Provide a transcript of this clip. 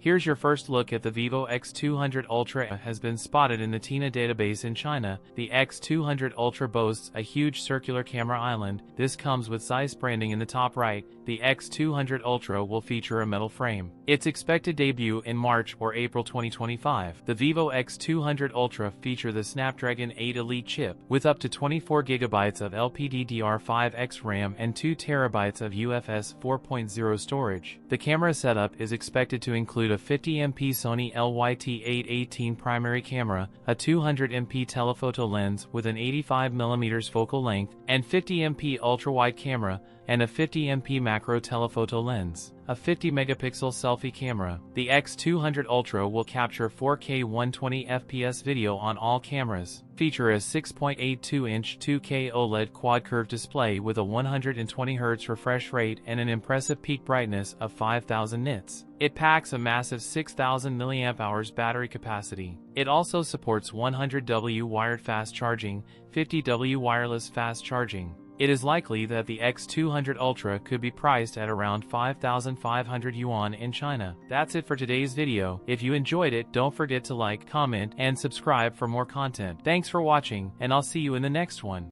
Here's your first look at the Vivo X200 Ultra. Has been spotted in the TINA database in China. The X200 Ultra boasts a huge circular camera island. This comes with Zeiss branding in the top right. The X200 Ultra will feature a metal frame. Its expected debut in March or April 2025. The Vivo X200 Ultra feature the Snapdragon 8 Elite chip with up to 24GB of LPDDR5X RAM and 2TB of UFS 4.0 storage. The camera setup is expected to include a 50MP Sony LYT-818 primary camera, a 200MP telephoto lens with an 85mm focal length, and 50MP ultra-wide camera, and a 50MP macro telephoto lens. A 50-megapixel selfie camera. The X200 Ultra will capture 4K 120fps video on all cameras. Feature a 6.82-inch 2K OLED quad-curve display with a 120Hz refresh rate and an impressive peak brightness of 5000 nits. It packs a massive 6000 mAh battery capacity. It also supports 100W wired fast charging, 50W wireless fast charging. It is likely that the X200 Ultra could be priced at around 5,500 yuan in China. That's it for today's video. If you enjoyed it, don't forget to like, comment, and subscribe for more content. Thanks for watching, and I'll see you in the next one.